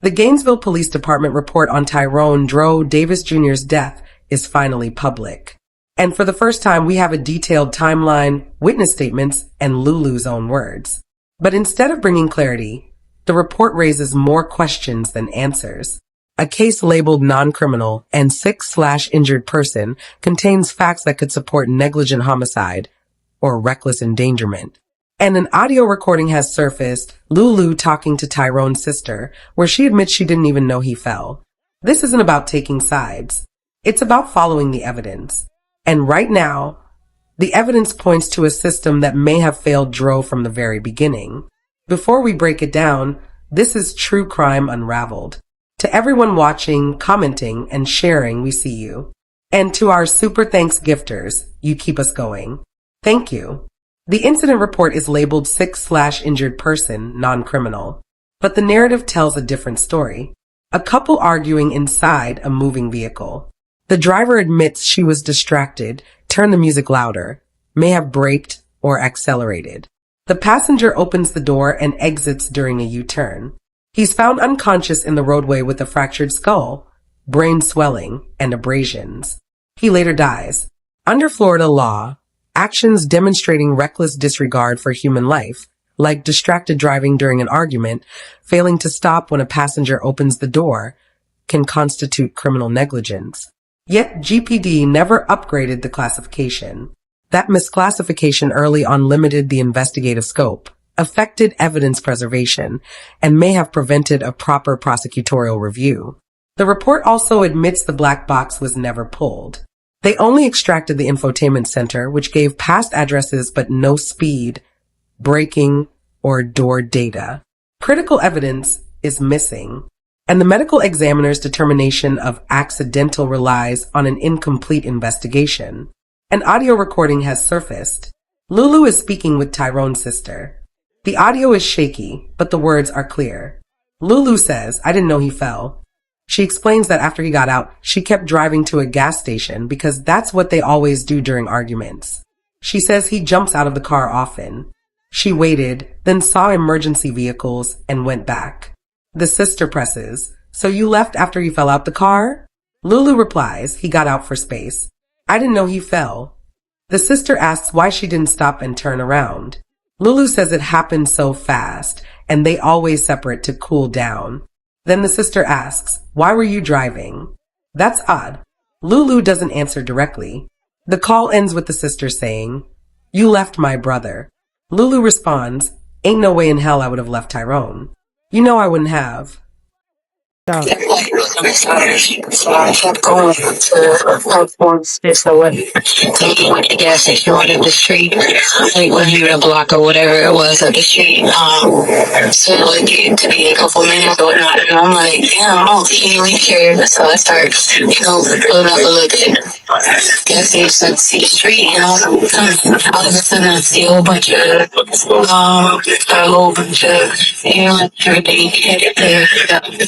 The Gainesville Police Department report on Tyrone Dro Davis Jr.'s death is finally public. And for the first time, we have a detailed timeline, witness statements, and Lulu's own words. But instead of bringing clarity, the report raises more questions than answers. A case labeled non-criminal and sick/injured person contains facts that could support negligent homicide or reckless endangerment. And an audio recording has surfaced, Lulu talking to Tyrone's sister, where she admits she didn't even know he fell. This isn't about taking sides. It's about following the evidence. And right now, the evidence points to a system that may have failed Dro from the very beginning. Before we break it down, this is True Crime Unraveled. To everyone watching, commenting, and sharing, we see you. And to our super thanks gifters, you keep us going. Thank you. The incident report is labeled sick/injured person, non-criminal. But the narrative tells a different story. A couple arguing inside a moving vehicle. The driver admits she was distracted, turned the music louder, may have braked or accelerated. The passenger opens the door and exits during a U-turn. He's found unconscious in the roadway with a fractured skull, brain swelling, and abrasions. He later dies. Under Florida law, actions demonstrating reckless disregard for human life, like distracted driving during an argument, failing to stop when a passenger opens the door, can constitute criminal negligence. Yet GPD never upgraded the classification. That misclassification early on limited the investigative scope, affected evidence preservation, and may have prevented a proper prosecutorial review. The report also admits the black box was never pulled. They only extracted the infotainment center, which gave past addresses but no speed, braking, or door data. Critical evidence is missing, and the medical examiner's determination of accidental relies on an incomplete investigation. An audio recording has surfaced. Lulu is speaking with Tyrone's sister. The audio is shaky, but the words are clear. Lulu says, "I didn't know he fell." She explains that after he got out, she kept driving to a gas station because that's what they always do during arguments. She says he jumps out of the car often. She waited, then saw emergency vehicles and went back. The sister presses, "So you left after he fell out the car?" Lulu replies, "He got out for space. I didn't know he fell." The sister asks why she didn't stop and turn around. Lulu says it happened so fast, and they always separate to cool down. Then the sister asks, "Why were you driving?" That's odd. Lulu doesn't answer directly. The call ends with the sister saying, "You left my brother." Lulu responds, "Ain't no way in hell I would have left Tyrone. You know I wouldn't have." So I kept going to platforms this way. Taking like the gas station right up the street. Like when you were a block or whatever it was up the street. So it get to be a couple minutes or whatnot. And I'm like, damn, I don't think he really cared. So I start, pulling up a little bit. Gas station to see the street, all of a sudden I see a whole bunch of everything headed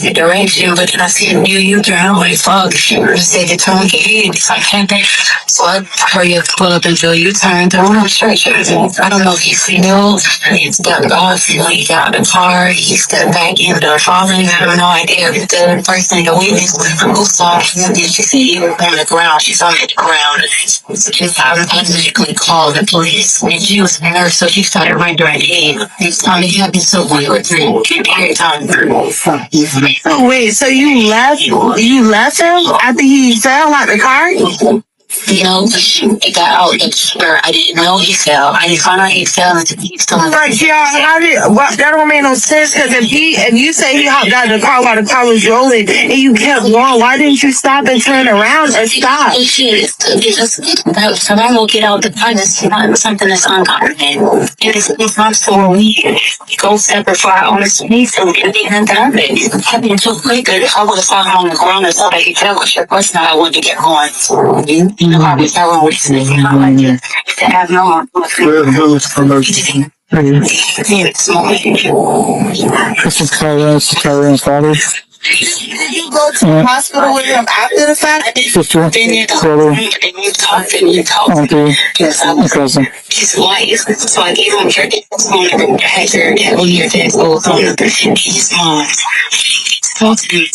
the direction. But I see a new U-turn. I'm like, fuck, she said the turn ahead. So I can't think. So I hurry up to pull up into a U-turn. I don't know if he smelled. He stepped off. He got out of the car. He stepped back in the falling. I have no idea. The person, the witness, who saw him, she said he was on the ground. She saw him at the ground. So she automatically called the police. And she was a nurse, so she started right there at the end. It's time to happen so quick. Every time. Oh, wait, so you left him after he fell out the car? It got out the spur. I didn't know he fell. I didn't find out he fell until he still. Right, that don't make no sense, because if you say he hopped out of the car while the car was rolling and you kept going, why didn't you stop and turn around and stop? So I will get out the car. It's not something that's uncommon. And it's not so weird. Go separate for our own space and it didn't happen. It happened too quick. I would have found him on the ground and thought I could tell which person I wanted to get going. I was Tyrone listening. To have no This is Tyrone's father. Did you go to the hospital with him after the fact? Sister, brother, auntie, and cousin. His wife, so I gave him your dad's phone number, had your dad's old phone number, and his mom. Talk to me.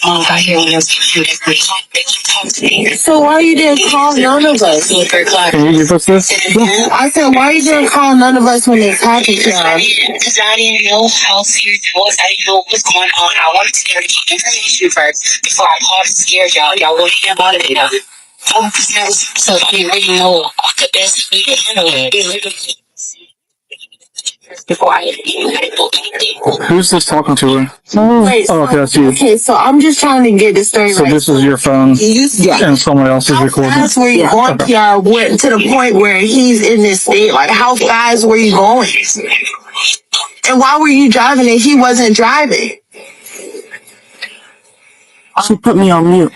Mom got here when I was talk to me. So why you didn't call none of us? Can you put this? Yeah. I said, why you didn't call none of us when this happened, y'all? Because I didn't know how serious it was. I didn't know what was going on. I wanted to get information first before I called and scared y'all. Y'all wouldn't hear about it enough. So I didn't really know the best way to handle it. Before I even had to book anything. Who's this talking to her? Wait, Oh, okay, that's you. Okay, so I'm just trying to get this story So right. this is your phone, Yeah. and someone else is recording. How fast were you going, PR, went to the point where he's in this state? Like, how fast were you going? And why were you driving and he wasn't driving? She put me on mute.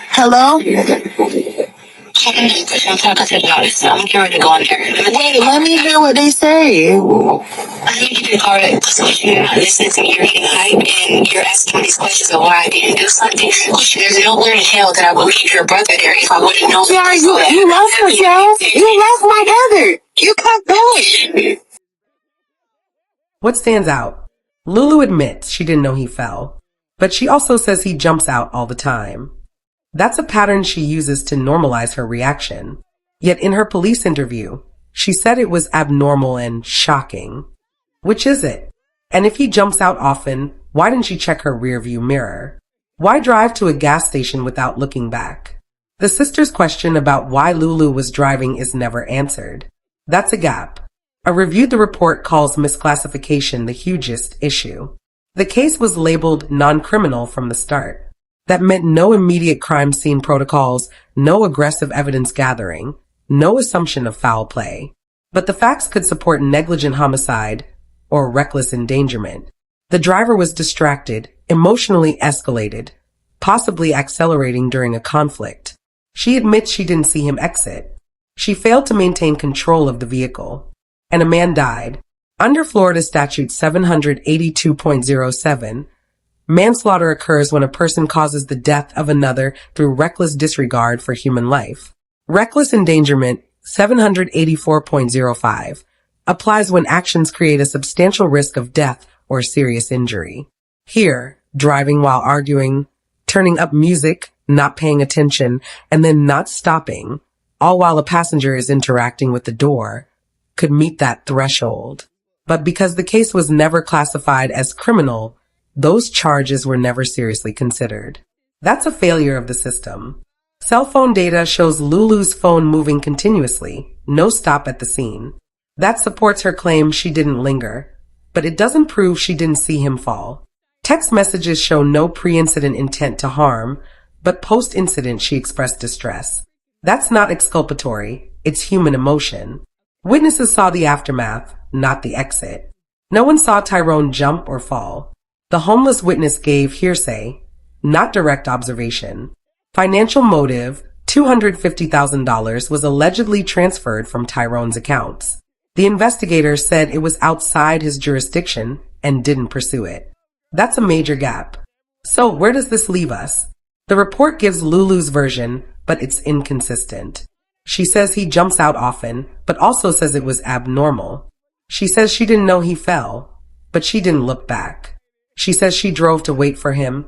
Hello? I'm talking about it, so I'm getting ready to go in there. Wait, let me hear what they say. I need you to be part of it because you're not listening to me. You're getting hype and you're asking me these questions of why I didn't do something. There's nowhere in hell that I would leave your brother there if I wouldn't know. Yeah, you left her, Joe. You left my brother. You kept going. What stands out? Lulu admits she didn't know he fell, but she also says he jumps out all the time. That's a pattern she uses to normalize her reaction. Yet in her police interview, she said it was abnormal and shocking. Which is it? And if he jumps out often, why didn't she check her rearview mirror? Why drive to a gas station without looking back? The sister's question about why Lulu was driving is never answered. That's a gap. A Reviewed the Report calls misclassification the hugest issue. The case was labeled non-criminal from the start. That meant no immediate crime scene protocols, no aggressive evidence gathering, no assumption of foul play. But the facts could support negligent homicide or reckless endangerment. The driver was distracted, emotionally escalated, possibly accelerating during a conflict. She admits she didn't see him exit. She failed to maintain control of the vehicle. And a man died. Under Florida Statute 782.07, manslaughter occurs when a person causes the death of another through reckless disregard for human life. Reckless endangerment 784.05 applies when actions create a substantial risk of death or serious injury. Here, driving while arguing, turning up music, not paying attention, and then not stopping, all while a passenger is interacting with the door, could meet that threshold. But because the case was never classified as criminal, those charges were never seriously considered. That's a failure of the system. Cell phone data shows Lulu's phone moving continuously, no stop at the scene. That supports her claim she didn't linger, but it doesn't prove she didn't see him fall. Text messages show no pre-incident intent to harm, but post-incident she expressed distress. That's not exculpatory, it's human emotion. Witnesses saw the aftermath, not the exit. No one saw Tyrone jump or fall. The homeless witness gave hearsay, not direct observation. Financial motive, $250,000, was allegedly transferred from Tyrone's accounts. The investigator said it was outside his jurisdiction and didn't pursue it. That's a major gap. So where does this leave us? The report gives Lulu's version, but it's inconsistent. She says he jumps out often, but also says it was abnormal. She says she didn't know he fell, but she didn't look back. She says she drove to wait for him,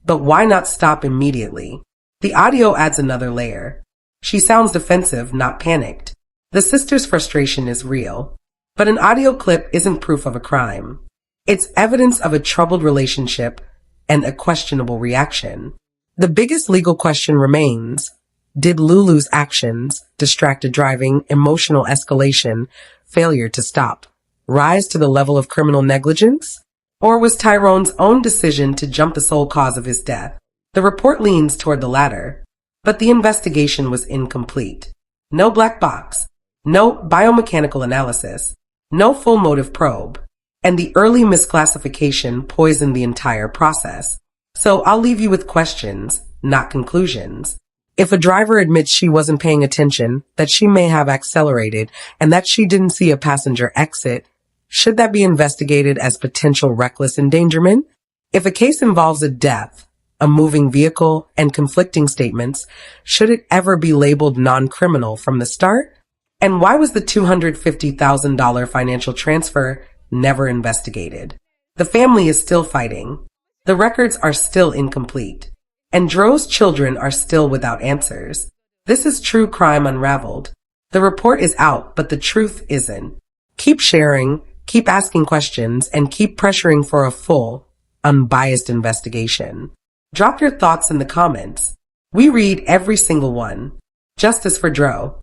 but why not stop immediately? The audio adds another layer. She sounds defensive, not panicked. The sister's frustration is real, but an audio clip isn't proof of a crime. It's evidence of a troubled relationship and a questionable reaction. The biggest legal question remains, did Lulu's actions, distracted driving, emotional escalation, failure to stop, rise to the level of criminal negligence? Or was Tyrone's own decision to jump the sole cause of his death? The report leans toward the latter, but the investigation was incomplete. No black box, no biomechanical analysis, no full motive probe, and the early misclassification poisoned the entire process. So I'll leave you with questions, not conclusions. If a driver admits she wasn't paying attention, that she may have accelerated, and that she didn't see a passenger exit, Should that be investigated as potential reckless endangerment? If a case involves a death, a moving vehicle, and conflicting statements, should it ever be labeled non-criminal from the start? And why was the $250,000 financial transfer never investigated? The family is still fighting. The records are still incomplete. And Dro's children are still without answers. This is True Crime Unraveled. The report is out, but the truth isn't. Keep sharing, keep asking questions, and keep pressuring for a full, unbiased investigation. Drop your thoughts in the comments. We read every single one. Justice for Dro.